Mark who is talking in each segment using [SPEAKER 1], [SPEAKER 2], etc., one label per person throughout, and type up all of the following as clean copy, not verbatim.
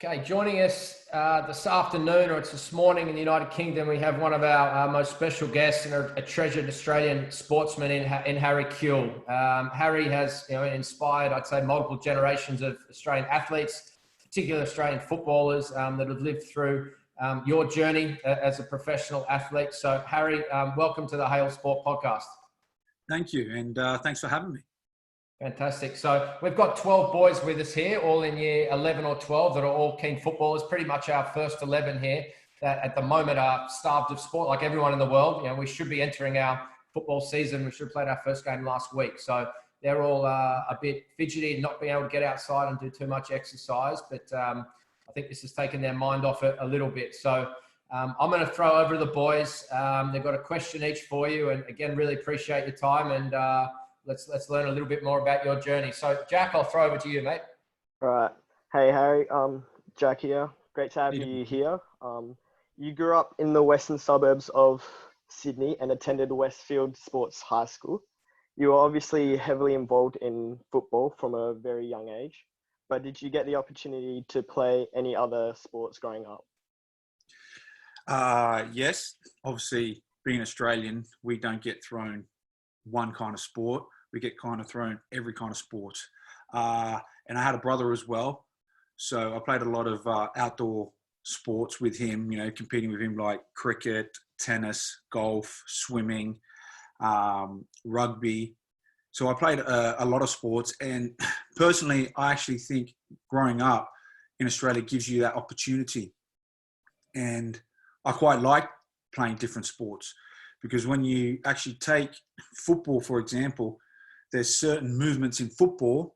[SPEAKER 1] Okay, joining us this afternoon, or it's this morning in the United Kingdom, we have one of our most special guests and a treasured Australian sportsman in Harry Kewell. Harry has inspired, I'd say, multiple generations of Australian athletes, particularly Australian footballers that have lived through your journey as a professional athlete. So, Harry, welcome to the Hale Sport Podcast.
[SPEAKER 2] Thank you, and thanks for having me.
[SPEAKER 1] Fantastic. So we've got 12 boys with us here, all in year 11 or 12 that are all keen footballers. Pretty much our first 11 here that at the moment are starved of sport, like everyone in the world. We should be entering our football season. We should have played our first game last week. So they're all a bit fidgety and not being able to get outside and do too much exercise. But I think this has taken their mind off it a little bit. So I'm going to throw over to the boys. They've got a question each for you. And again, really appreciate your time and let's learn a little bit more about your journey. So, Jack, I'll throw over to you, mate.
[SPEAKER 3] All right. Hey, Harry. Jack here. Great to have you here. You grew up in the western suburbs of Sydney and attended Westfield Sports High School. You were obviously heavily involved in football from a very young age, but did you get the opportunity to play any other sports growing up?
[SPEAKER 2] Yes. Obviously, being Australian, we don't get thrown one kind of sport. We get kind of thrown every kind of sport. And I had a brother as well. So I played a lot of outdoor sports with him, competing with him like cricket, tennis, golf, swimming, rugby. So I played a lot of sports. And personally, I actually think growing up in Australia gives you that opportunity. And I quite like playing different sports. Because when you actually take football, for example, there's certain movements in football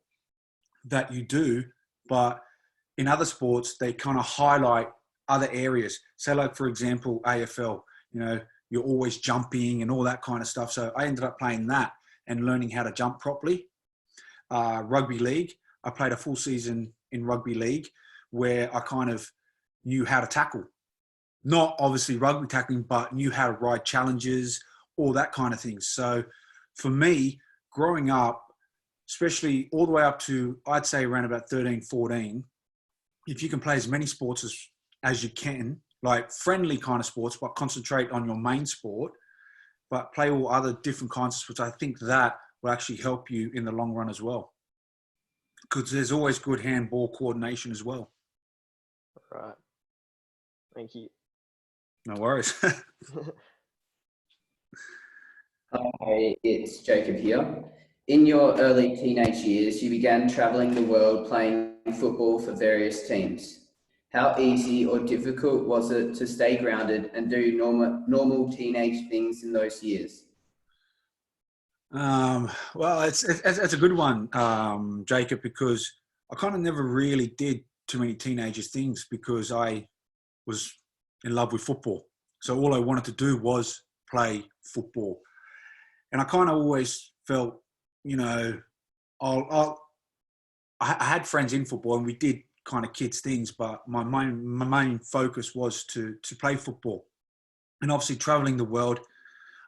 [SPEAKER 2] that you do, but in other sports, they kind of highlight other areas. So like, for example, AFL, you're always jumping and all that kind of stuff. So I ended up playing that and learning how to jump properly. Rugby league, I played a full season in rugby league where I kind of knew how to tackle. Not obviously rugby tackling, but knew how to ride challenges, all that kind of thing. So for me, growing up, especially all the way up to, I'd say around about 13, 14, if you can play as many sports as you can, like friendly kind of sports, but concentrate on your main sport, but play all other different kinds of sports, I think that will actually help you in the long run as well. Because there's always good handball coordination as well.
[SPEAKER 3] Right. Thank you.
[SPEAKER 2] No worries.
[SPEAKER 4] Hi, it's Jacob here. In your early teenage years, you began travelling the world playing football for various teams. How easy or difficult was it to stay grounded and do normal teenage things in those years?
[SPEAKER 2] Well, it's a good one, Jacob, because I kind of never really did too many teenagers things because I was in love with football. So all I wanted to do was play football. And I kind of always felt, I had friends in football and we did kind of kids things, but my main focus was to play football. And obviously traveling the world,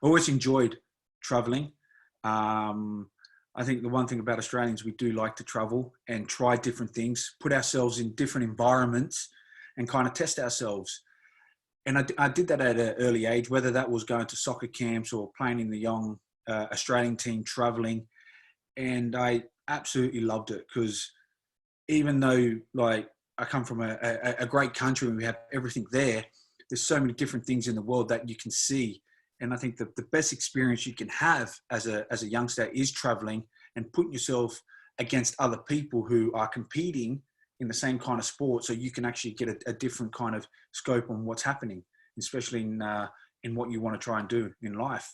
[SPEAKER 2] I always enjoyed traveling. I think the one thing about Australians, we do like to travel and try different things, put ourselves in different environments and kind of test ourselves. And I did that at an early age, whether that was going to soccer camps or playing in the young Australian team, traveling. And I absolutely loved it because even though like I come from a great country and we have everything there, there's so many different things in the world that you can see. And I think that the best experience you can have as a youngster is traveling and putting yourself against other people who are competing in the same kind of sport, so you can actually get a different kind of scope on what's happening, especially in what you want to try and do in life.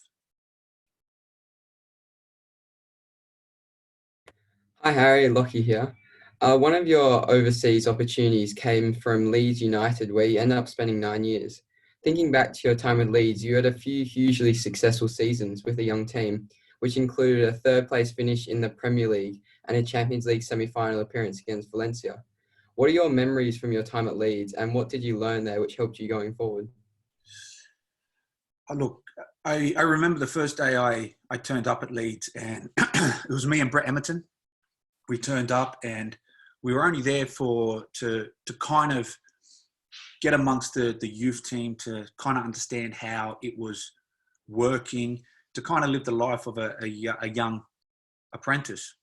[SPEAKER 5] Hi Harry, Lockie here. One of your overseas opportunities came from Leeds United, where you ended up spending 9 years. Thinking back to your time at Leeds, you had a few hugely successful seasons with a young team, which included a third-place finish in the Premier League and a Champions League semi-final appearance against Valencia. What are your memories from your time at Leeds, and what did you learn there which helped you going forward?
[SPEAKER 2] Look, I remember the first day I turned up at Leeds, and it was me and Brett Emerton. We turned up and we were only there to kind of get amongst the youth team, to kind of understand how it was working, to kind of live the life of a young apprentice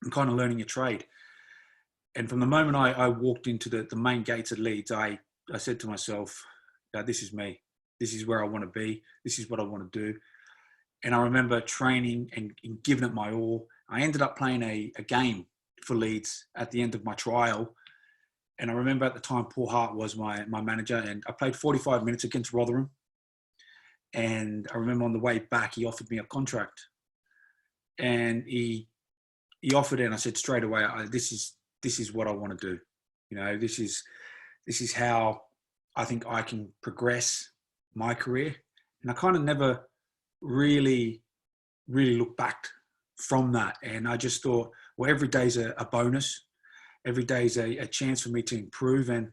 [SPEAKER 2] and kind of learning a trade. And from the moment I walked into the main gates at Leeds, I said to myself, this is me. This is where I want to be. This is what I want to do. And I remember training and giving it my all. I ended up playing a game for Leeds at the end of my trial. And I remember at the time, Paul Hart was my manager, and I played 45 minutes against Rotherham. And I remember on the way back, he offered me a contract. And he offered it, and I said straight away, this is what I want to do. You know, this is how I think I can progress my career. And I kind of never really looked back from that. And I just thought, well, every day's a bonus. Every day's a chance for me to improve. And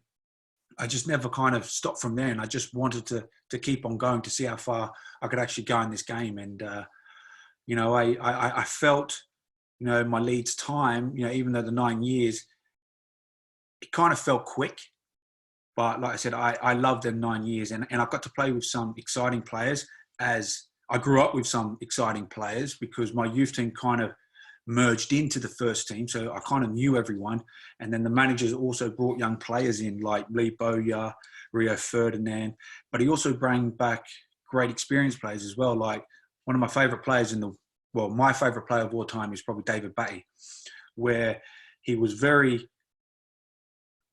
[SPEAKER 2] I just never kind of stopped from there. And I just wanted to keep on going to see how far I could actually go in this game. And, you know, I felt, you know, my Leeds time, you know, even though the 9 years, it kind of felt quick. But like I said, I loved them 9 years. And I got to play with some exciting players, as I grew up with some exciting players, because my youth team kind of merged into the first team. So I kind of knew everyone. And then the managers also brought young players in, like Lee Bowyer, Rio Ferdinand. But he also brought back great experienced players as well. Like one of my favourite players my favourite player of all time is probably David Batty, where he was very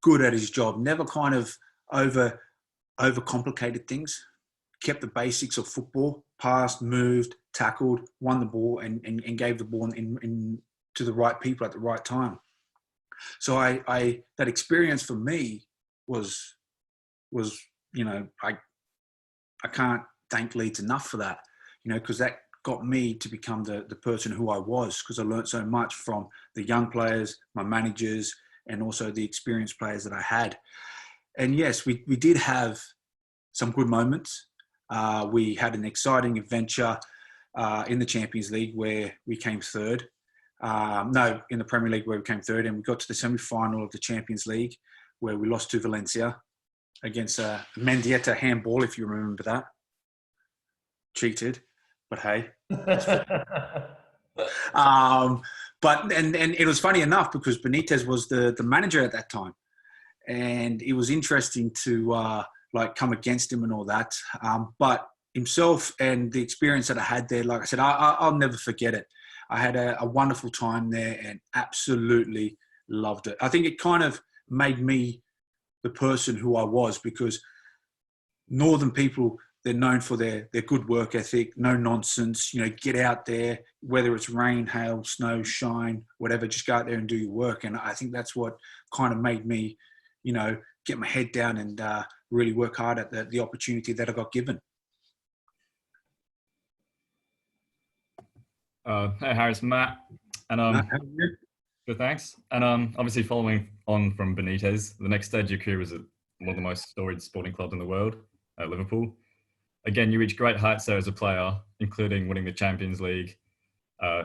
[SPEAKER 2] good at his job, never kind of overcomplicated things, kept the basics of football, passed, moved, tackled, won the ball, and gave the ball to the right people at the right time. So that experience for me was, you know, I can't thank Leeds enough for that, you know, because that got me to become the person who I was, because I learned so much from the young players, my managers, and also the experienced players that I had. And yes, we did have some good moments. We had an exciting adventure in the Champions League where we came third. In the Premier League where we came third, and we got to the semi-final of the Champions League where we lost to Valencia against Mendieta handball, if you remember that. Cheated, but hey. But it was funny enough because Benitez was the manager at that time, and it was interesting to come against him and all that. But himself and the experience that I had there, like I said, I'll never forget it. I had a wonderful time there and absolutely loved it. I think it kind of made me the person who I was, because Northern people, they're known for their good work ethic, no nonsense, you know, get out there, whether it's rain, hail, snow, shine, whatever, just go out there and do your work. And I think that's what kind of made me, you know, get my head down and really work hard at the opportunity that I got given.
[SPEAKER 6] Hey, Harris, Matt. And good, thanks. And obviously following on from Benitez, the next stage of your career was at one of the most storied sporting clubs in the world, at Liverpool. Again, you reached great heights there as a player, including winning the Champions League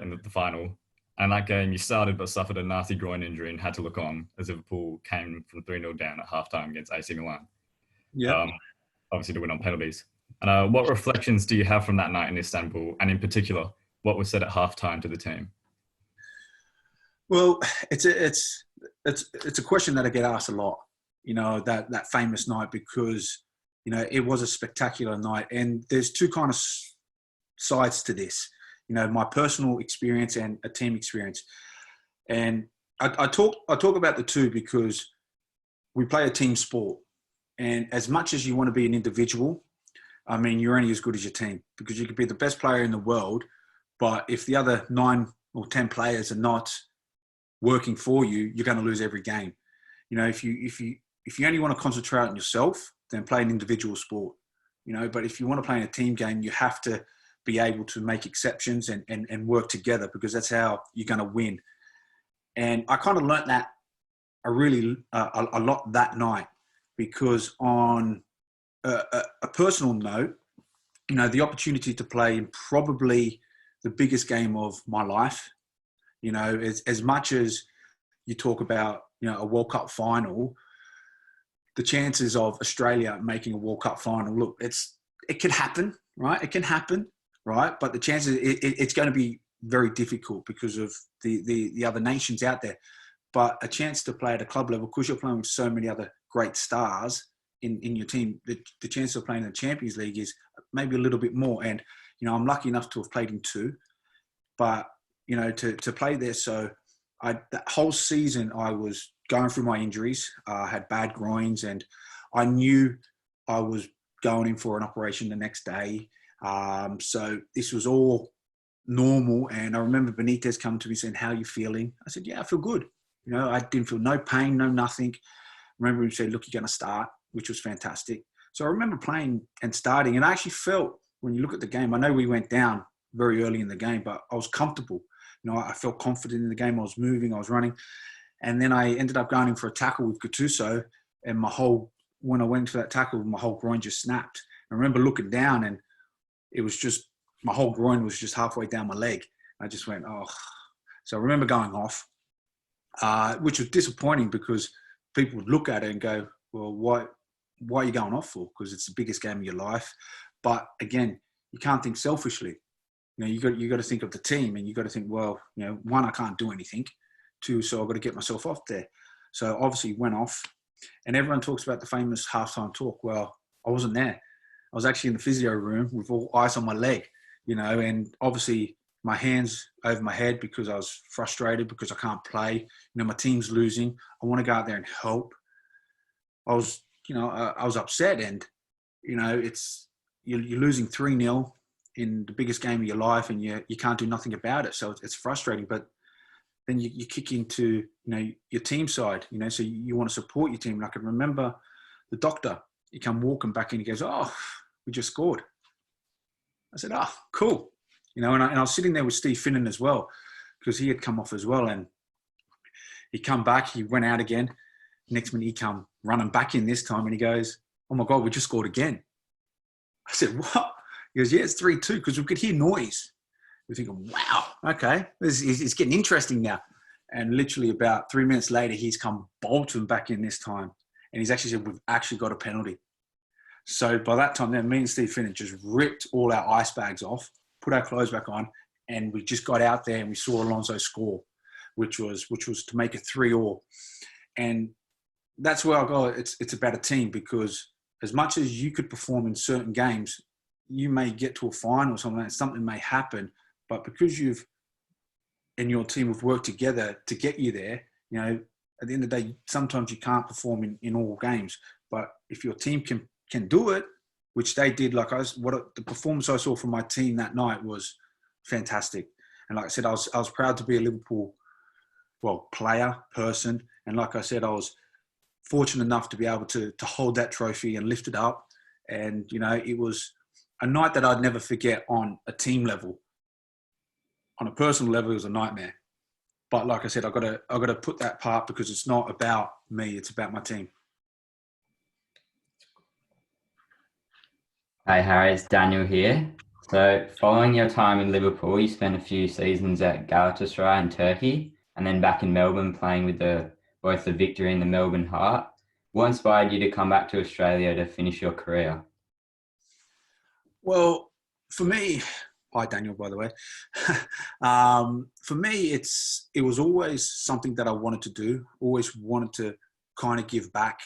[SPEAKER 6] in the final. And that game, you started but suffered a nasty groin injury and had to look on as Liverpool came from 3-0 down at halftime against AC Milan.
[SPEAKER 2] Yeah.
[SPEAKER 6] Obviously to win on penalties. And what reflections do you have from that night in Istanbul? And in particular, what was said at halftime to the team?
[SPEAKER 2] Well, it's a question that I get asked a lot, you know, that famous night, because, you know, it was a spectacular night. And there's two kind of sides to this, you know, my personal experience and a team experience. And I talk about the two because we play a team sport. And as much as you want to be an individual, I mean, you're only as good as your team, because you could be the best player in the world, but if the other 9 or 10 players are not working for you, you're going to lose every game. You know, if you only want to concentrate on yourself, then play an individual sport. You know, but if you want to play in a team game, you have to be able to make exceptions and work together, because that's how you're going to win. And I kind of learnt that a lot that night, because on a personal note, you know, the opportunity to play in probably the biggest game of my life, you know, as much as you talk about a World Cup final, the chances of Australia making a World Cup final, look, it can happen, right? It can happen, right? But the chances, it's going to be very difficult because of the other nations out there. But a chance to play at a club level, because you're playing with so many other great stars in your team, the chance of playing in the Champions League is maybe a little bit more. And, I'm lucky enough to have played in 2, but, to play there. So that whole season I was going through my injuries. I had bad groins, and I knew I was going in for an operation the next day. So this was all normal. And I remember Benitez coming to me saying, "How are you feeling?" I said, "Yeah, I feel good." I didn't feel no pain, no nothing. I remember him saying, "Look, you're going to start," which was fantastic. So I remember playing and starting, and I actually felt, when you look at the game, I know we went down very early in the game, but I was comfortable. I felt confident in the game. I was moving, I was running. And then I ended up going in for a tackle with Gattuso, and when I went for that tackle, my whole groin just snapped. I remember looking down, and it was just, my whole groin was just halfway down my leg. I just went, oh. So I remember going off, which was disappointing because people would look at it and go, well, why are you going off for? Because it's the biggest game of your life. But again, you can't think selfishly. You got to think of the team, and you got to think, well, 1, I can't do anything. 2, so I've got to get myself off there. So obviously went off, and everyone talks about the famous halftime talk. Well, I wasn't there. I was actually in the physio room with all ice on my leg, and obviously my hands over my head because I was frustrated because I can't play. My team's losing. I want to go out there and help. I was upset, and you're losing 3-0 in the biggest game of your life, and you can't do nothing about it. So it's frustrating, but then you kick into, your team side, so you want to support your team. And I can remember the doctor, he come walking back in, he goes, "Oh, we just scored." I said, "Oh, cool." And I was sitting there with Steve Finnan as well, because he had come off as well. And he come back, he went out again. Next minute he come running back in this time, and he goes, "Oh my God, we just scored again." I said, "What?" He goes, "Yeah, it's 3-2, because we could hear noise." We're thinking, wow, okay, it's getting interesting now. And literally about 3 minutes later, he's come bolting back in this time. And he's actually said, "We've actually got a penalty." So by that time, then me and Steve Finnan just ripped all our ice bags off, put our clothes back on, and we just got out there and we saw Alonso score, which was to make it 3-3. And that's where I go, it's about a team, because as much as you could perform in certain games, you may get to a final or something may happen, but because you've and your team have worked together to get you there, at the end of the day, sometimes you can't perform in all games. But if your team can do it, which they did, the performance I saw from my team that night was fantastic. And like I said, I was proud to be a Liverpool, player, person. And like I said, I was fortunate enough to be able to hold that trophy and lift it up. And, it was a night that I'd never forget on a team level. On a personal level, it was a nightmare. But like I said, I've got to put that part, because it's not about me, it's about my team.
[SPEAKER 7] Hi Harry, it's Daniel here. So following your time in Liverpool, you spent a few seasons at Galatasaray in Turkey, and then back in Melbourne playing with both the Victory and the Melbourne Heart. What inspired you to come back to Australia to finish your career?
[SPEAKER 2] Well, for me, hi Daniel, by the way. For me, it was always something that I wanted to do. Always wanted to kind of give back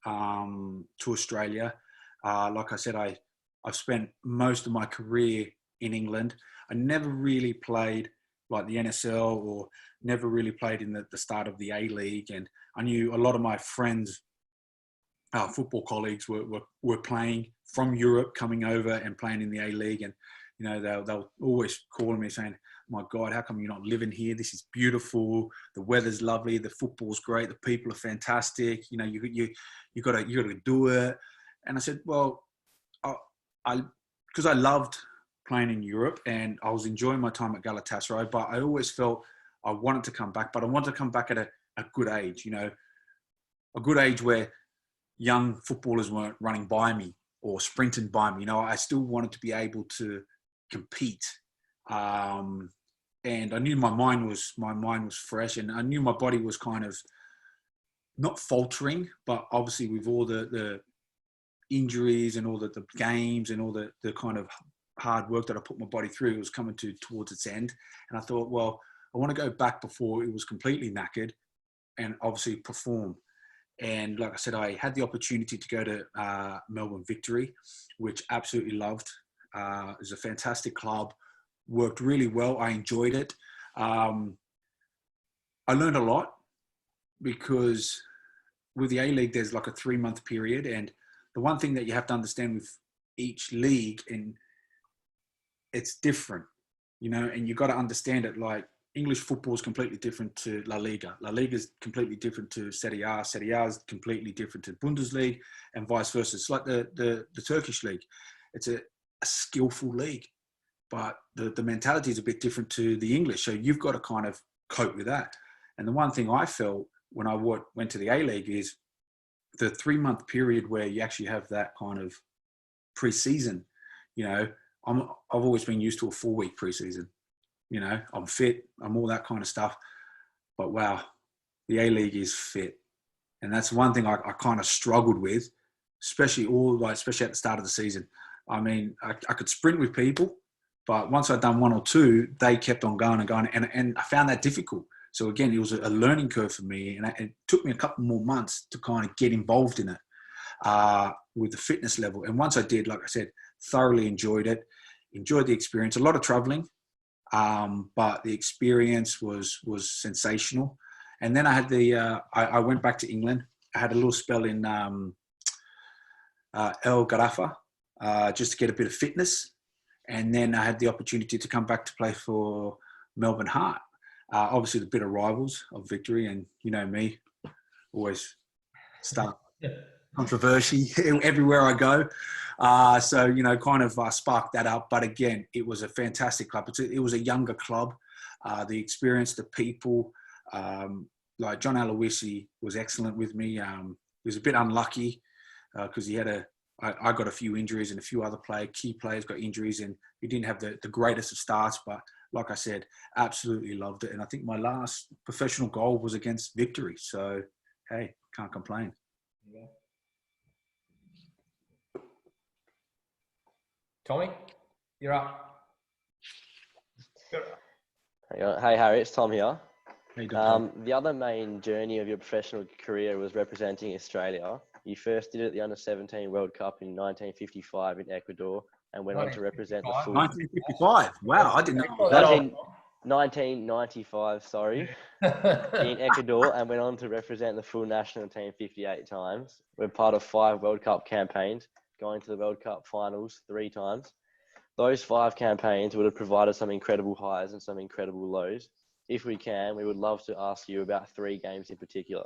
[SPEAKER 2] to Australia. Like I said, I've spent most of my career in England. I never really played like the NSL, or never really played in the start of the A-League. And I knew a lot of my friends, football colleagues, were playing from Europe, coming over and playing in the A-League. And they'll always call me saying, "My God, how come you're not living here? This is beautiful. The weather's lovely. The football's great. The people are fantastic. You got to do it." And I said, "Well, because I loved playing in Europe and I was enjoying my time at Galatasaray, but I always felt I wanted to come back. But I wanted to come back at a good age. A good age where young footballers weren't running by me or sprinting by me. I still wanted to be able to compete. And I knew my mind was fresh, and I knew my body was kind of not faltering, but obviously with all the injuries and all the games and all the kind of hard work that I put my body through, it was coming towards its end. And I thought, well, I want to go back before it was completely knackered and obviously perform. And like I said, I had the opportunity to go to Melbourne Victory, which absolutely loved. It was a fantastic club, worked really well. I enjoyed it. I learned a lot because with the A-League, there's like a 3-month period. And the one thing that you have to understand with each league, and it's different, you know, and you got to understand it. Like English football is completely different to La Liga. La Liga is completely different to Serie A. Serie A is completely different to Bundesliga, and vice versa. It's like the Turkish league. It's a skillful league, but the mentality is a bit different to the English. So you've got to kind of cope with that. And the one thing I felt when I went to the A-League is the 3-month period where you actually have that kind of pre-season. You know, I've always been used to a 4-week pre-season. You know, I'm fit, I'm all that kind of stuff. But wow, the A-League is fit. And that's one thing I kind of struggled with, especially at the start of the season. I mean, I could sprint with people, but once I'd done 1 or 2, they kept on going and going. And I found that difficult. So again, it was a learning curve for me. And it took me a couple more months to kind of get involved in it with the fitness level. And once I did, like I said, thoroughly enjoyed it, enjoyed the experience. A lot of traveling, but the experience was sensational. And then I had I went back to England. I had a little spell in El Garrafa just to get a bit of fitness. And then I had the opportunity to come back to play for Melbourne Heart. Obviously, the bitter rivals of Victory, and you know me, always start controversy everywhere I go. So, you know, kind of sparked that up. But again, it was a fantastic club. It was a younger club. The experience, the people, like John Aloisi was excellent with me. He was a bit unlucky because I got a few injuries and a few other key players got injuries, and we didn't have the greatest of starts. But like I said, absolutely loved it. And I think my last professional goal was against Victory. So, hey, can't complain.
[SPEAKER 1] Yeah. Tommy, you're up.
[SPEAKER 8] Hey, Harry, it's Tom here.
[SPEAKER 2] How you doing?
[SPEAKER 8] The other main journey of your professional career was representing Australia. You first did it at the Under-17 World Cup in 1955 in Ecuador and went on to represent the full...
[SPEAKER 2] 1955? Wow, I didn't know that.
[SPEAKER 8] 1995, sorry, in Ecuador, and went on to represent the full national team 58 times. We're part of 5 World Cup campaigns, going to the World Cup finals 3 times. Those 5 campaigns would have provided some incredible highs and some incredible lows. If we can, we would love to ask you about 3 games in particular.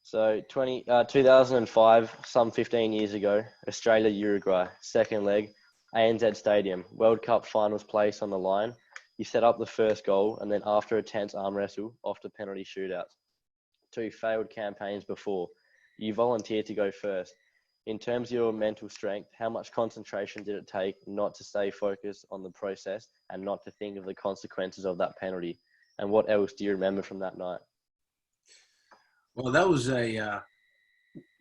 [SPEAKER 8] So 2005, some 15 years ago, Australia-Uruguay, second leg, ANZ Stadium, World Cup finals place on the line. You set up the first goal, and then after a tense arm wrestle, off to penalty shootouts. 2 failed campaigns before. You volunteered to go first. In terms of your mental strength, how much concentration did it take not to stay focused on the process and not to think of the consequences of that penalty? And what else do you remember from that night?
[SPEAKER 2] Well, that was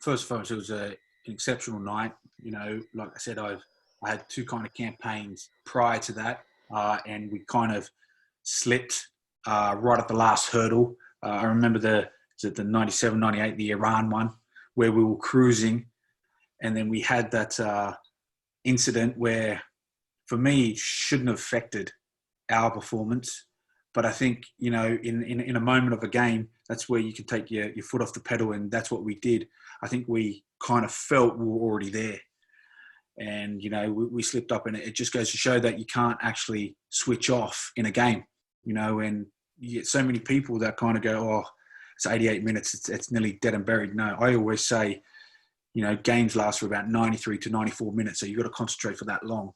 [SPEAKER 2] first and foremost, it was an exceptional night. You know, like I said, I had 2 kind of campaigns prior to that, and we kind of slipped right at the last hurdle. I remember the 97, 98, the Iran one, where we were cruising, and then we had that incident where, for me, shouldn't have affected our performance. But I think, you know, in a moment of a game, that's where you can take your foot off the pedal, and that's what we did. I think we kind of felt we were already there. And, you know, we slipped up, and it just goes to show that you can't actually switch off in a game, you know, and you get so many people that kind of go, oh, it's 88 minutes, it's nearly dead and buried. No, I always say, you know, games last for about 93 to 94 minutes, so you've got to concentrate for that long.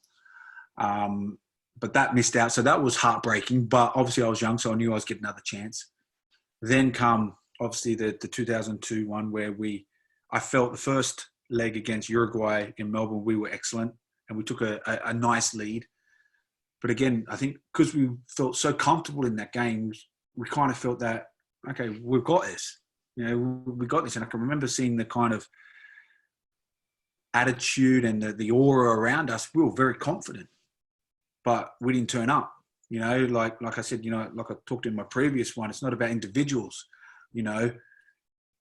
[SPEAKER 2] But that missed out, so that was heartbreaking. But obviously I was young, so I knew I was getting another chance. Then come, obviously, the 2002 one where I felt the first leg against Uruguay in Melbourne, we were excellent, and we took a nice lead. But again, I think because we felt so comfortable in that game, we kind of felt that, okay, we've got this. You know, we got this. And I can remember seeing the kind of attitude and the aura around us. We were very confident, but we didn't turn up. You know, like I said, you know, like I talked in my previous one, it's not about individuals. You know,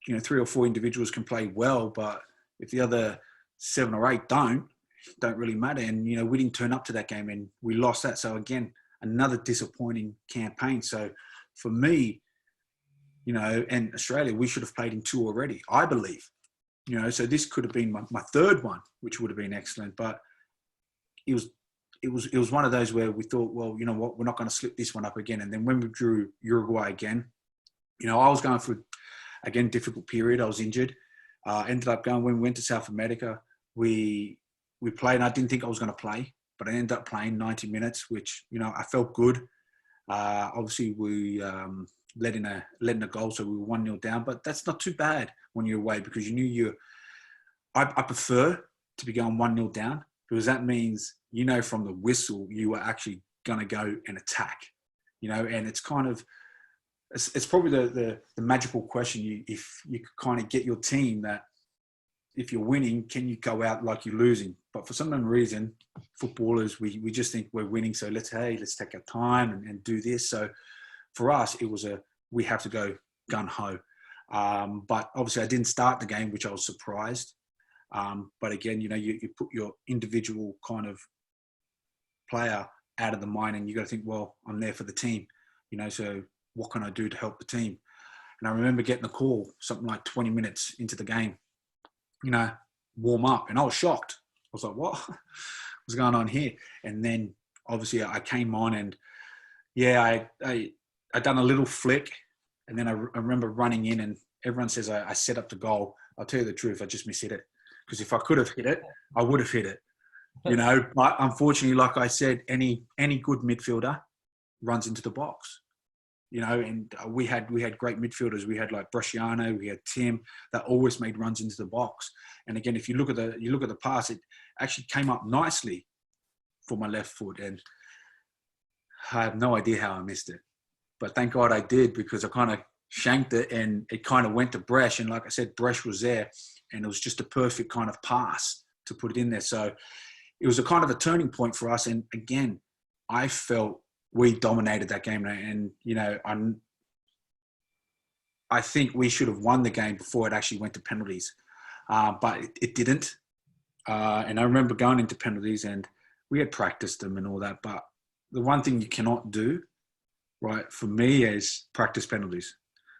[SPEAKER 2] 3 or 4 individuals can play well, but if the other 7 or 8 don't really matter. And, you know, we didn't turn up to that game and we lost that. So again, another disappointing campaign. So for me, you know, and Australia, we should have played in 2 already, I believe. You know, so this could have been my 3rd one, which would have been excellent. But it was one of those where we thought, well, you know what, we're not going to slip this one up again. And then when we drew Uruguay again, you know, I was going through, again, difficult period. I was injured. Ended up going, when we went to South America, we played, and I didn't think I was going to play, but I ended up playing 90 minutes, which, you know, I felt good. Obviously, we let in a goal, so we were 1-0 down, but that's not too bad when you're away, because you knew I prefer to be going 1-0 down, because that means, you know, from the whistle, you are actually going to go and attack, you know, and it's kind of, it's probably the magical question. If you could kind of get your team that if you're winning, can you go out like you're losing? But for some reason, footballers, we just think we're winning. So let's take our time and do this. So for us, it was we have to go gun ho. But obviously I didn't start the game, which I was surprised. But again, you know, you put your individual kind of player out of the mind, and you got to think, well, I'm there for the team, you know, so what can I do to help the team? And I remember getting a call, something like 20 minutes into the game, you know, warm up. And I was shocked. I was like, what? What's going on here? And then obviously I came on, and yeah, I done a little flick. And then I remember running in, and everyone says I set up the goal. I'll tell you the truth, I just mishit it. Because if I could have hit it, I would have hit it. You know, but unfortunately, like I said, any good midfielder runs into the box. You know, and we had great midfielders. We had like Bresciano, we had Tim, that always made runs into the box. And again, if you look at the pass, it actually came up nicely for my left foot, and I have no idea how I missed it. But thank God I did, because I kind of shanked it and it kind of went to Bresh. And like I said, Bresh was there, and it was just a perfect kind of pass to put it in there. So it was a kind of a turning point for us. And again, I felt we dominated that game. And, you know, I think we should have won the game before it actually went to penalties. But it didn't. And I remember going into penalties, and we had practiced them and all that. But the one thing you cannot do, right, for me, is practice penalties,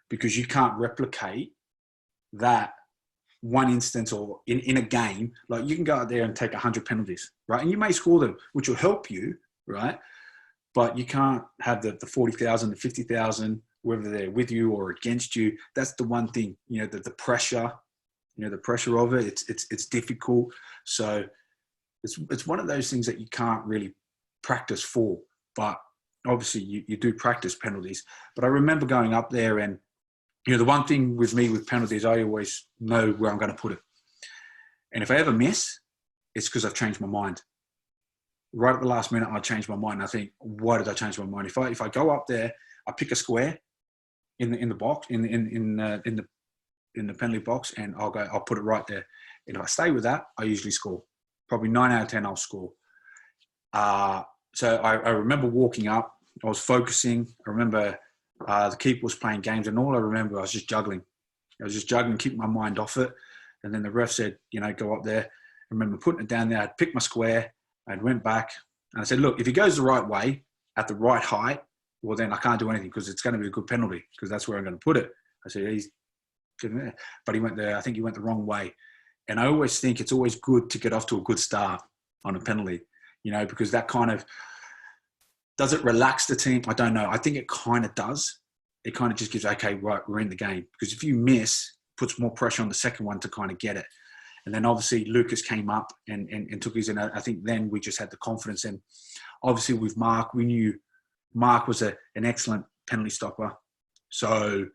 [SPEAKER 2] because you can't replicate that one instance or in a game. Like, you can go out there and take 100 penalties, right? And you may score them, which will help you, right? But you can't have the 40,000, the 50,000, whether they're with you or against you. That's the one thing, you know, the pressure, you know, the pressure of it, it's difficult. So it's one of those things that you can't really practice for. But obviously you do practice penalties. But I remember going up there, and, you know, the one thing with me with penalties, I always know where I'm going to put it. And if I ever miss, it's because I've changed my mind. Right at the last minute, I change my mind. And I think, why did I change my mind? If I go up there, I pick a square in the box, in the penalty box, and I'll put it right there. And if I stay with that, I usually score. Probably 9 out of 10, I'll score. So I remember walking up. I was focusing. I remember the keeper was playing games, and all I remember, I was just juggling. Keeping my mind off it. And then the ref said, you know, go up there. I remember putting it down there. I'd picked my square. I went back, and I said, look, if he goes the right way at the right height, well, then I can't do anything, because it's going to be a good penalty, because that's where I'm going to put it. I said, he's good there. But he went there. I think he went the wrong way. And I always think it's always good to get off to a good start on a penalty, you know, because that kind of, does it relax the team? I don't know. I think it kind of does. It kind of just gives, okay, right, we're in the game. Because if you miss, it puts more pressure on the second one to kind of get it. And then obviously Lucas came up and took his, and I think then we just had the confidence. And obviously with Mark, we knew Mark was an excellent penalty stopper. So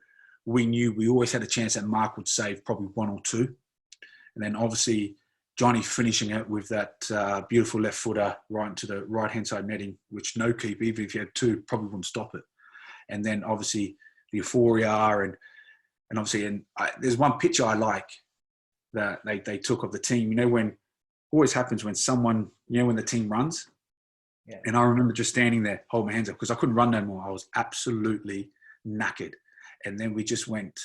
[SPEAKER 2] we knew we always had a chance that Mark would save probably 1 or 2. And then obviously Johnny finishing it with that beautiful left footer right into the right-hand side netting, which no keeper, even if you had 2, probably wouldn't stop it. And then obviously the euphoria, and And obviously, there's one picture I like that they took of the team. You know, when always happens when someone, you know, when the team runs.
[SPEAKER 1] Yeah.
[SPEAKER 2] And I remember just standing there, holding my hands up because I couldn't run no more. I was absolutely knackered. And then we just went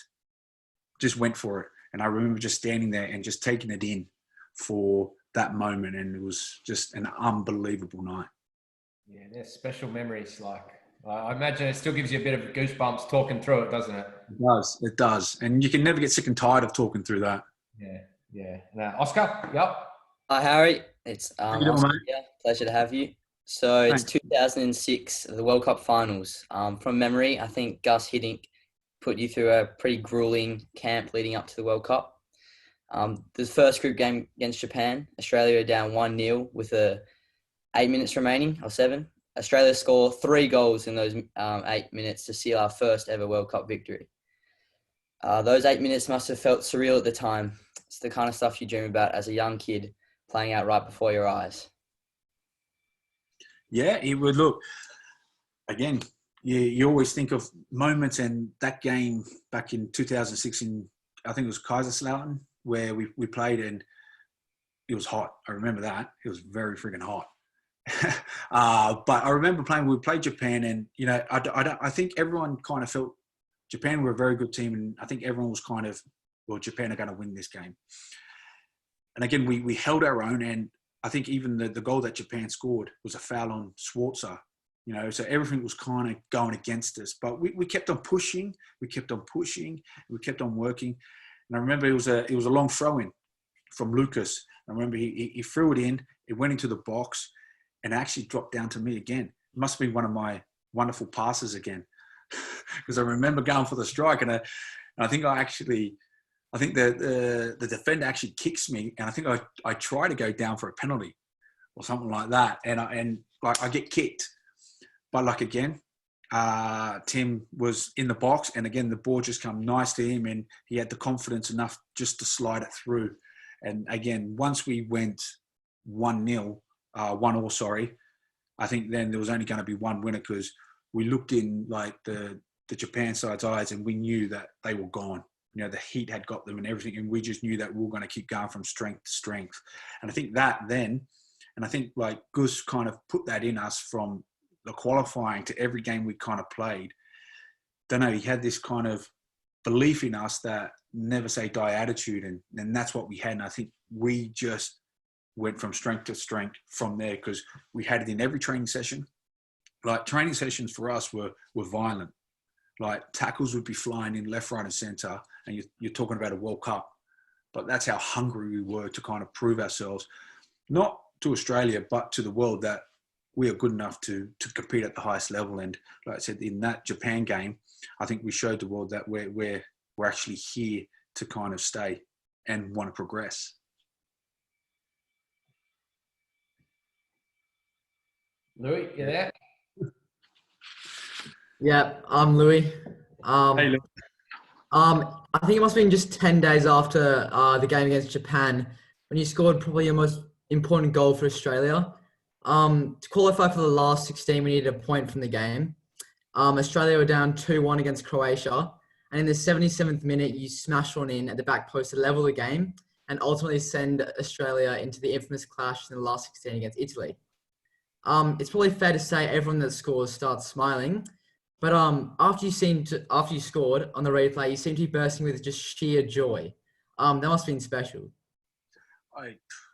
[SPEAKER 2] for it. And I remember just standing there and just taking it in for that moment. And it was just an unbelievable night.
[SPEAKER 1] Yeah, they're special memories. Like, I imagine it still gives you a bit of goosebumps talking through it, doesn't it?
[SPEAKER 2] It does. And you can never get sick and tired of talking through that.
[SPEAKER 1] Yeah. Now, Oscar, yep.
[SPEAKER 9] Hi, Harry. It's
[SPEAKER 2] How you doing,
[SPEAKER 9] Oscar
[SPEAKER 2] mate?
[SPEAKER 9] here. Pleasure to have you. So
[SPEAKER 2] Thanks.
[SPEAKER 9] it's 2006, the World Cup finals. From memory, I think Gus Hiddink put you through a pretty grueling camp leading up to the World Cup. The first group game against Japan, Australia are down 1-0 with 8 minutes remaining, or 7. Australia score 3 goals in those 8 minutes to seal our first ever World Cup victory. Those 8 minutes must have felt surreal at the time. It's the kind of stuff you dream about as a young kid playing out right before your eyes.
[SPEAKER 2] Yeah, it would look, again, you always think of moments, and that game back in 2006 I think it was Kaiserslauten, where we played, and it was hot. I remember that. It was very freaking hot. But I remember we played Japan, and, you know, I think everyone kind of felt Japan were a very good team, and I think everyone was kind of, well, Japan are going to win this game. And again, we held our own, and I think even the goal that Japan scored was a foul on Schwarzer, you know, so everything was kind of going against us. But we kept on pushing, we kept on working. And I remember it was a long throw-in from Lucas. I remember he threw it in, it went into the box, and it actually dropped down to me again. It must have been one of my wonderful passes again. Because I remember going for the strike, and I think the defender actually kicks me, and I think I try to go down for a penalty or something like that, and I get kicked, but like again, Tim was in the box, and again the ball just come nice to him, and he had the confidence enough just to slide it through. And again, once we went 1-0, 1-1, sorry, I think then there was only going to be one winner, because we looked in like the Japan side's eyes, and we knew that they were gone. You know, the heat had got them and everything, and we just knew that we were going to keep going from strength to strength. And I think that then, and I think like Gus kind of put that in us from the qualifying to every game we kind of played. Don't know, he had this kind of belief in us that never say die attitude, and that's what we had. And I think we just went from strength to strength from there, because we had it in every training session. Like, training sessions for us were violent. Like, tackles would be flying in left, right, and centre, and you're talking about a World Cup. But that's how hungry we were to kind of prove ourselves, not to Australia, but to the world, that we are good enough to compete at the highest level. And like I said, in that Japan game, I think we showed the world that we're actually here to kind of stay and want to progress.
[SPEAKER 1] Louis, you there?
[SPEAKER 10] Yeah, I'm Louis.
[SPEAKER 2] Hey, Louis.
[SPEAKER 10] I think it must have been just 10 days after the game against Japan when you scored probably your most important goal for Australia. To qualify for the last 16, we needed a point from the game. Australia were down 2-1 against Croatia, and in the 77th minute, you smashed one in at the back post to level the game and ultimately send Australia into the infamous clash in the last 16 against Italy. It's probably fair to say everyone that scores starts smiling, but after you scored on the replay, you seemed to be bursting with just sheer joy. That must have been special.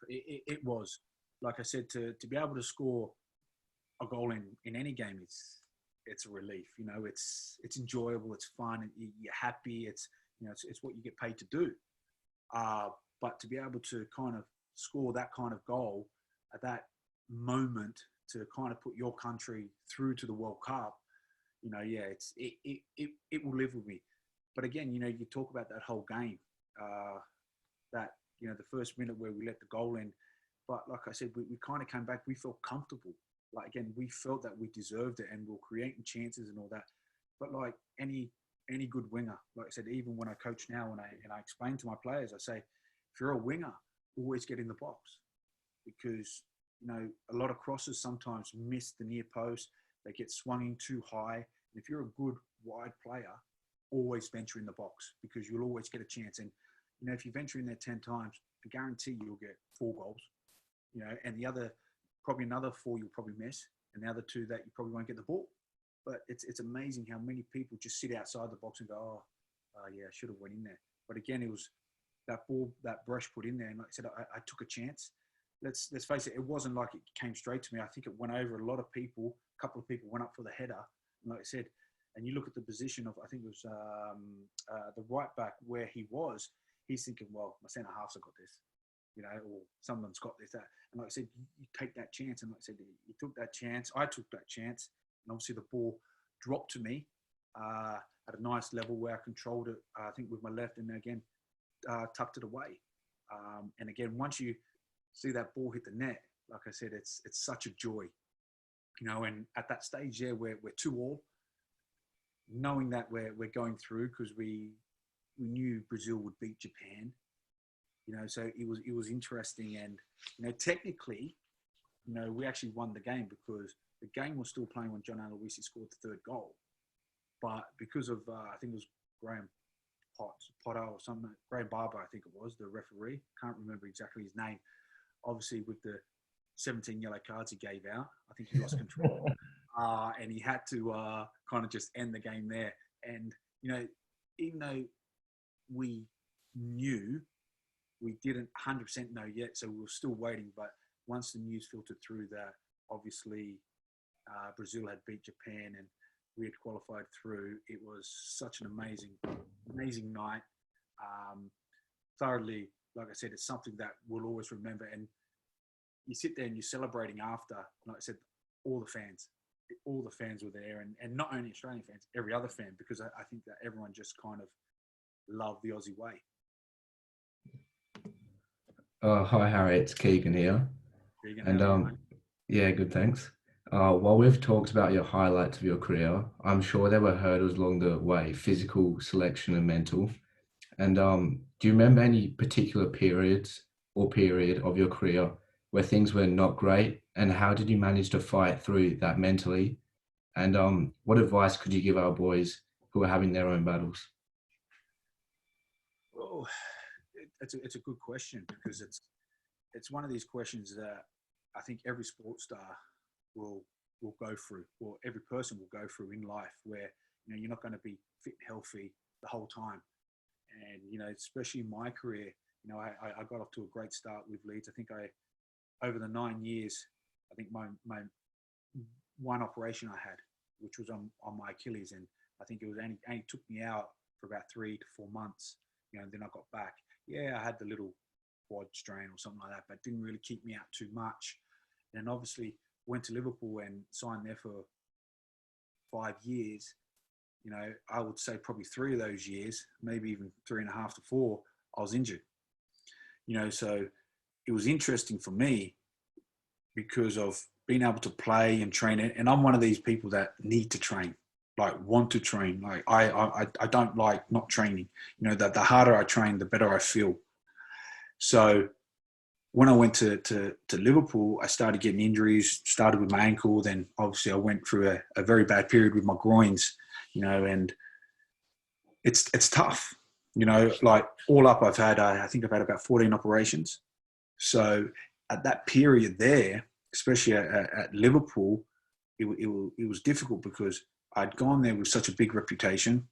[SPEAKER 2] It was, like I said, to be able to score a goal in any game, it's a relief. You know, it's enjoyable, it's fun, and you're happy. It's what you get paid to do. But to be able to kind of score that kind of goal at that moment to kind of put your country through to the World Cup, you know, yeah, it will live with me. But again, you know, you talk about that whole game, that, you know, the first minute where we let the goal in, but like I said, we kind of came back. We felt comfortable. Like, again, we felt that we deserved it, and we were creating chances and all that. But like any good winger, like I said, even when I coach now, and I explain to my players, I say, if you're a winger, always get in the box, because, you know, a lot of crosses sometimes miss the near post. They get swung in too high. And if you're a good wide player, always venture in the box because you'll always get a chance. And, you know, if you venture in there 10 times, I guarantee you'll get 4 goals, you know, and the other, probably another 4 you'll probably miss, and the other 2 that you probably won't get the ball. But it's amazing how many people just sit outside the box and go, oh yeah, I should have went in there. But again, it was that ball that Brush put in there. And like I said, I took a chance. Let's face it, it wasn't like it came straight to me. I think it went over a lot of people. A couple of people went up for the header. And like I said, and you look at the position of, I think it was the right back where he was, he's thinking, well, my centre halves have got this, you know, or someone's got this, that. And like I said, you take that chance. And like I said, you took that chance. I took that chance. And obviously the ball dropped to me at a nice level where I controlled it, I think with my left, and again, tucked it away. And again, once you see that ball hit the net, like I said, it's such a joy, you know. And at that stage there, we're 2-2, knowing that we're going through because we knew Brazil would beat Japan, you know. So it was interesting, and you know, technically, you know, we actually won the game because the game was still playing when John Aloisi scored the 3rd goal, but because of I think it was Graham Potter or something, Graham Barber, I think it was the referee. Can't remember exactly his name. Obviously, with the 17 yellow cards he gave out, I think he lost control, and he had to kind of just end the game there. And you know, even though we knew, we didn't 100% know yet, so we were still waiting. But once the news filtered through that, obviously Brazil had beat Japan and we had qualified through, it was such an amazing night. Thoroughly, like I said, it's something that we'll always remember. And you sit there and you're celebrating after, like I said, all the fans were there, and not only Australian fans, every other fan, because I think that everyone just kind of loved the Aussie way.
[SPEAKER 11] Hi Harry, it's Keegan here.
[SPEAKER 2] Keegan,
[SPEAKER 11] And yeah, good, thanks. While we've talked about your highlights of your career, I'm sure there were hurdles along the way, physical, selection, and mental. And do you remember any particular period of your career where things were not great, and how did you manage to fight through that mentally? And what advice could you give our boys who are having their own battles?
[SPEAKER 2] Well, it's a good question, because it's one of these questions that I think every sports star will go through, or every person will go through in life, where you know, you're not going to be fit and healthy the whole time. And you know, especially in my career, you know, I got off to a great start with Leeds. I think over the 9 years, I think my one operation I had, which was on my Achilles, and I think it was only took me out for about 3 to 4 months, you know, and then I got back. Yeah, I had the little quad strain or something like that, but it didn't really keep me out too much. And obviously went to Liverpool and signed there for 5 years. You know, I would say probably 3 of those years, maybe even 3.5 to 4, I was injured. You know, so it was interesting for me because of being able to play and train. And I'm one of these people that need to train, like want to train. Like I don't like not training. You know, that the harder I train, the better I feel. So when I went to Liverpool, I started getting injuries, started with my ankle. Then obviously I went through a very bad period with my groins, you know, and it's tough, you know, like all up I think I've had about 14 operations. So at that period there, especially at Liverpool, it was difficult because I'd gone there with such a big reputation.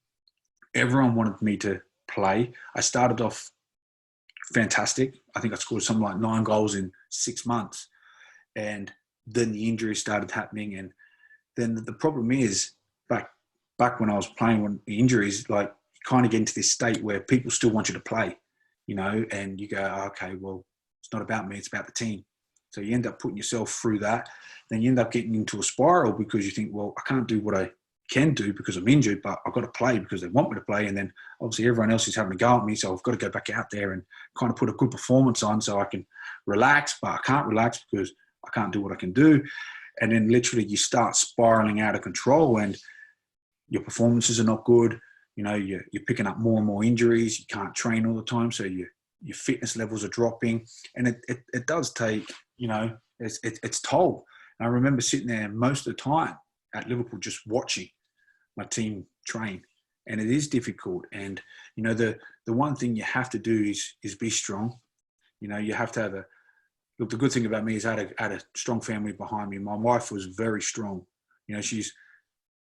[SPEAKER 2] Everyone wanted me to play. I started off fantastic. I think I scored something like 9 goals in 6 months. And then the injuries started happening. And then the problem is, back when I was playing, when the injuries, like, you kind of get into this state where people still want you to play, you know, and you go, okay, well, it's not about me, it's about the team. So you end up putting yourself through that. Then you end up getting into a spiral because you think, well, I can't do what I can do because I'm injured, but I've got to play because they want me to play. And then obviously everyone else is having a go at me, so I've got to go back out there and kind of put a good performance on so I can relax, but I can't relax because I can't do what I can do. And then literally you start spiraling out of control and your performances are not good. You know, you're picking up more and more injuries. You can't train all the time, so your fitness levels are dropping. And it does take, you know, it's toll. And I remember sitting there most of the time at Liverpool just watching my team train. and it is difficult. And, you know, the one thing you have to do is be strong. You know, you have to have look, the good thing about me is I had a strong family behind me. My wife was very strong. You know, she's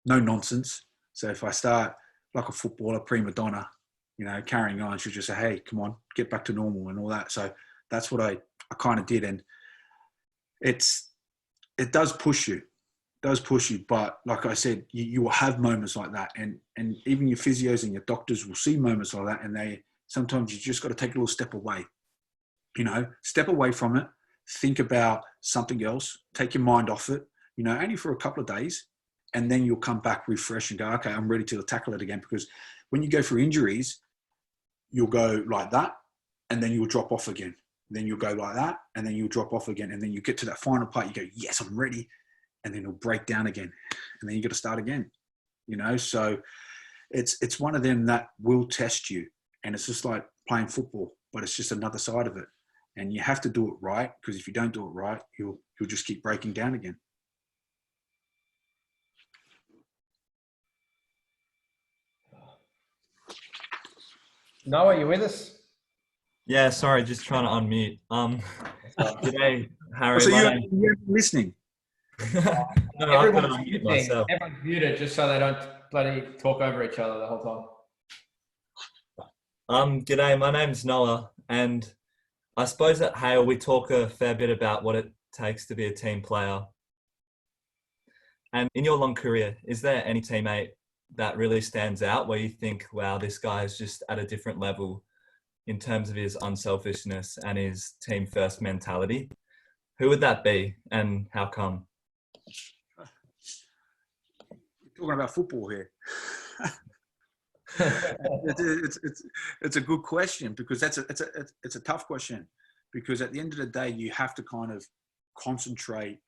[SPEAKER 2] no nonsense. So if I start like a footballer, prima donna, you know, carrying on, she'll just say, hey, come on, get back to normal and all that. So that's what I kind of did. And it does push you. But like I said, you will have moments like that. And even your physios and your doctors will see moments like that. And sometimes you just got to take a little step away, you know, step away from it, think about something else, take your mind off it, you know, only for a couple of days. And then you'll come back refreshed and go, okay, I'm ready to tackle it again. Because when you go for injuries, you'll go like that, and then you'll drop off again. Then you'll go like that, and then you'll drop off again. And then you get to that final part, you go, yes, I'm ready. And then it'll break down again. And then you got to start again, you know? So it's one of them that will test you. And it's just like playing football, but it's just another side of it. And you have to do it right, because if you don't do it right, you'll just keep breaking down again.
[SPEAKER 1] Noah, are you with us?
[SPEAKER 12] Yeah, sorry, just trying to unmute. G'day, Harry.
[SPEAKER 2] So you're listening?
[SPEAKER 12] No,
[SPEAKER 1] Everyone's muted just so they don't bloody talk over each other the whole time.
[SPEAKER 12] G'day, my name's Noah, and I suppose at Hale we talk a fair bit about what it takes to be a team player. And in your long career, is there any teammate that really stands out where you think, wow, this guy is just at a different level in terms of his unselfishness and his team first mentality? Who would that be, and how come?
[SPEAKER 2] We're talking about football here. It's a good question, because it's a tough question, because at the end of the day, you have to kind of concentrate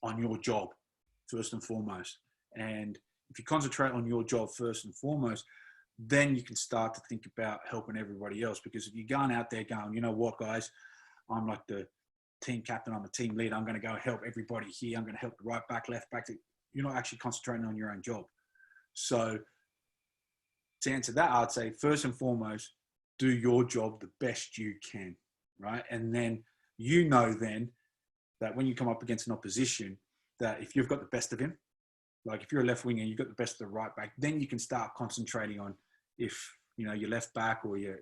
[SPEAKER 2] on your job first and foremost. And if you concentrate on your job first and foremost, then you can start to think about helping everybody else. Because if you're going out there going, you know what, guys, I'm like the team captain, I'm a team leader, I'm going to go help everybody here, I'm going to help the right back, left back, you're not actually concentrating on your own job. So to answer that, I'd say first and foremost, do your job the best you can, right? And then you know then that when you come up against an opposition, that if you've got the best of him, like if you're a left winger and you've got the best of the right back, then you can start concentrating on if, you know, your left back or your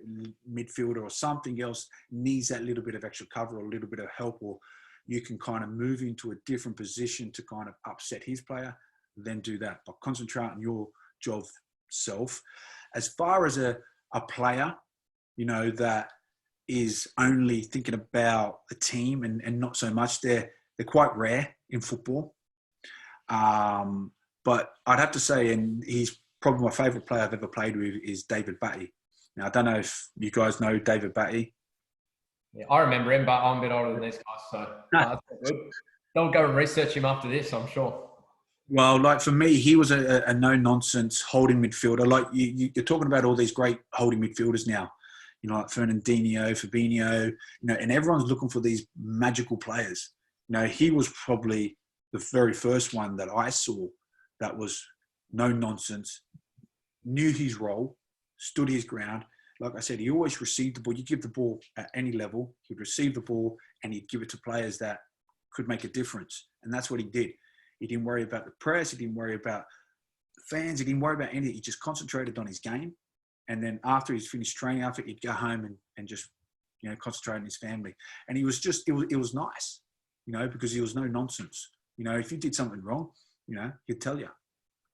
[SPEAKER 2] midfielder or something else needs that little bit of extra cover or a little bit of help, or you can kind of move into a different position to kind of upset his player, then do that. But concentrate on your job self. As far as a player, you know, that is only thinking about the team and not so much, they're quite rare in football. But I'd have to say, and he's probably my favourite player I've ever played with, is David Batty. Now, I don't know if you guys know David Batty.
[SPEAKER 1] Yeah, I remember him, but I'm a bit older than these guys, so that's good. They'll go and research him after this, I'm sure.
[SPEAKER 2] Well, like for me, he was a no-nonsense holding midfielder. Like you're talking about all these great holding midfielders now, you know, like Fernandinho, Fabinho, you know, and everyone's looking for these magical players. You know, he was probably the very first one that I saw that was no nonsense, knew his role, stood his ground. Like I said, he always received the ball. You give the ball at any level, he'd receive the ball and he'd give it to players that could make a difference. And that's what he did. He didn't worry about the press. He didn't worry about the fans. He didn't worry about anything. He just concentrated on his game. And then after he's finished training, after he'd go home and just, you know, concentrate on his family. And he was just, it was nice, you know, because he was no nonsense. You know, if you did something wrong, you know, he'd tell you.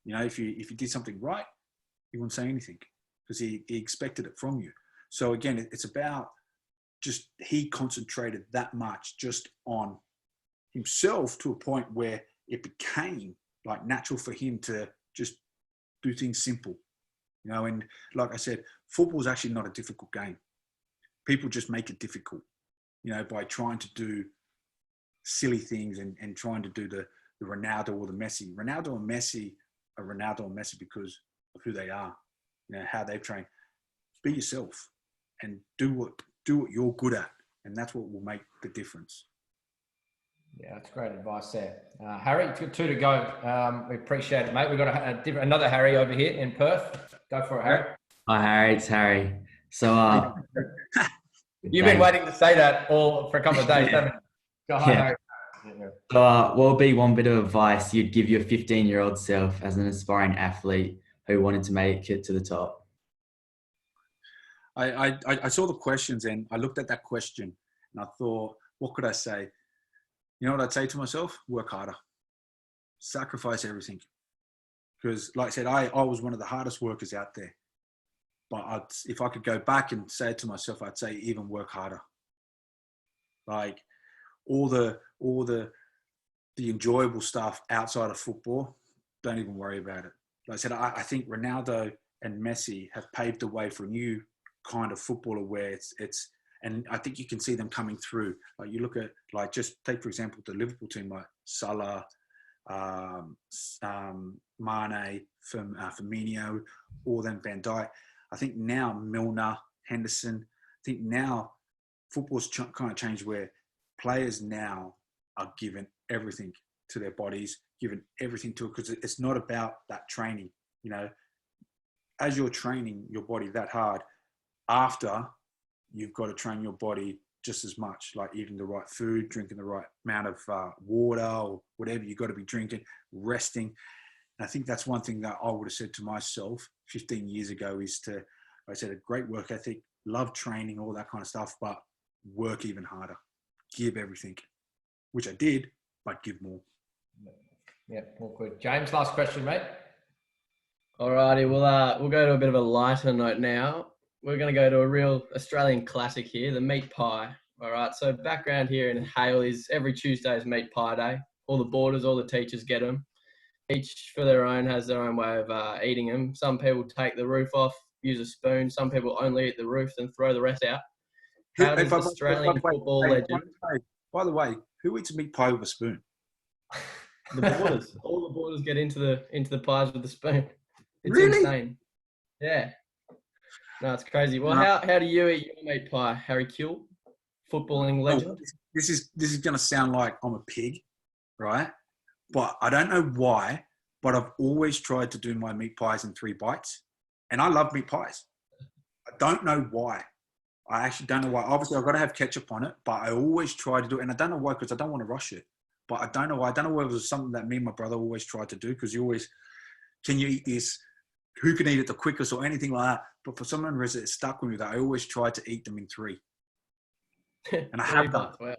[SPEAKER 2] You know, if you did something right, he wouldn't say anything because he expected it from you. So again, it's about just, he concentrated that much just on himself to a point where it became like natural for him to just do things simple, you know. And like I said, football is actually not a difficult game. People just make it difficult, you know, by trying to do silly things and trying to do the Ronaldo or the Messi. Ronaldo and Messi are Ronaldo and Messi because of who they are, you know, how they've trained. Be yourself and do what you're good at, and that's what will make the difference.
[SPEAKER 1] Yeah, that's great advice there. Harry, two to go. We appreciate it, mate. We've got another Harry over here in Perth. Go for it, Harry.
[SPEAKER 13] Hi, Harry. It's Harry. So,
[SPEAKER 1] you've been waiting to say that for a couple of days, haven't you? Go on, Harry.
[SPEAKER 13] So, what would be one bit of advice you'd give your 15-year-old self as an aspiring athlete who wanted to make it to the top?
[SPEAKER 2] I saw the questions and I looked at that question and I thought, what could I say? You know what I'd say to myself? Work harder. Sacrifice everything. Because like I said, I was one of the hardest workers out there. But if I could go back and say it to myself, I'd say even work harder. Like all the enjoyable stuff outside of football, don't even worry about it. Like I said, I think Ronaldo and Messi have paved the way for a new kind of footballer where and I think you can see them coming through. Like you look at, like, just take, for example, the Liverpool team, like Salah, Mane, Firmino, all them, Van Dijk. I think now Milner, Henderson, I think now football's kind of changed where players now are given everything to their bodies, given everything to it, because it's not about that training. You know, as you're training your body that hard, after you've got to train your body just as much, like eating the right food, drinking the right amount of water or whatever you've got to be drinking, resting. And I think that's one thing that I would have said to myself 15 years ago is to, I said, a great work ethic, love training, all that kind of stuff, but work even harder, give everything, which I did, but give more.
[SPEAKER 1] Yeah, all good. James, last question, mate.
[SPEAKER 14] Alrighty, we'll go to a bit of a lighter note now. We're going to go to a real Australian classic here, the meat pie. All right, so background here in Hale is every Tuesday is meat pie day. All the boarders, all the teachers get them. Each for their own has their own way of eating them. Some people take the roof off, use a spoon. Some people only eat the roof and throw the rest out. How does Australian football legend...
[SPEAKER 2] By the way, who eats meat pie with a spoon?
[SPEAKER 14] The boarders. All the boarders get into the pies with the spoon. It's
[SPEAKER 2] really?
[SPEAKER 14] Insane. Yeah. No, it's crazy. Well, how do you eat your meat pie, Harry Kewell, footballing legend?
[SPEAKER 2] This is going to sound like I'm a pig, right? But I don't know why, but I've always tried to do my meat pies in 3 bites. And I love meat pies. I don't know why. I actually don't know why. Obviously, I've got to have ketchup on it, but I always try to do it. And I don't know why, because I don't want to rush it. But I don't know why. I don't know whether it was something that me and my brother always tried to do, because you always, can you eat this? Who can eat it the quickest or anything like that? But for some reason, it stuck with me that I always tried to eat them in 3. And I have done.
[SPEAKER 14] Wow.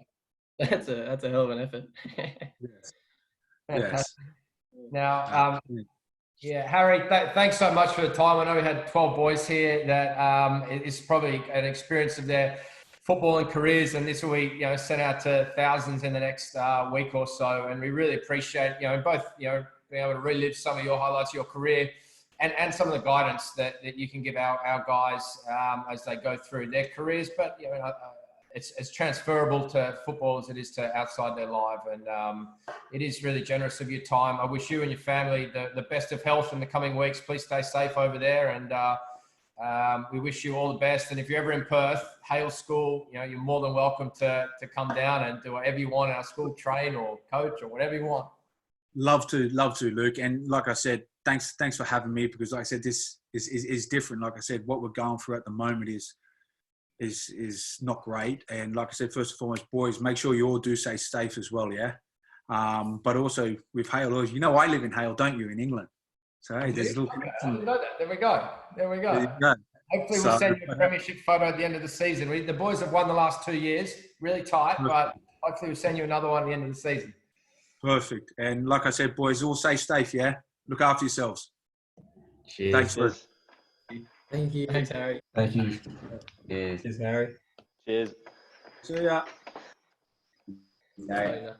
[SPEAKER 14] That's a hell of an effort.
[SPEAKER 2] Yes.
[SPEAKER 1] Now, Harry, thanks so much for the time. I know we had 12 boys here that is probably an experience of their footballing careers, and this will be sent out to thousands in the next week or so. And we really appreciate both being able to relive some of your highlights of your career and some of the guidance that you can give our guys as they go through their careers. But it's transferable to football as it is to outside their life, and it is really generous of your time. I wish you and your family the best of health in the coming weeks. Please stay safe over there, and we wish you all the best. And if you're ever in Perth, Hale School, you're more than welcome to come down and do whatever you want in our school, train or coach or whatever you want.
[SPEAKER 2] Love to, Luke. And like I said, thanks for having me, because like I said, this is different. Like I said, what we're going through at the moment is not great. And like I said, first and foremost, boys, make sure you all do stay safe as well, yeah? But also with Hale, I live in Hale, don't you, in England? So, hey, there's a little...
[SPEAKER 1] I didn't know that. There we go. There you go. Hopefully we'll send you a premiership photo at the end of the season. The boys have won the last 2 years, really tight, but hopefully we'll send you another one at the end of the season.
[SPEAKER 2] Perfect. And like I said, boys, all stay safe, yeah? Look after yourselves.
[SPEAKER 13] Cheers.
[SPEAKER 2] Thanks, Luke.
[SPEAKER 14] Thank you. Thanks, Harry.
[SPEAKER 11] Thank you.
[SPEAKER 13] Cheers.
[SPEAKER 14] Cheers, Harry.
[SPEAKER 3] Cheers.
[SPEAKER 2] See ya.
[SPEAKER 13] Harry.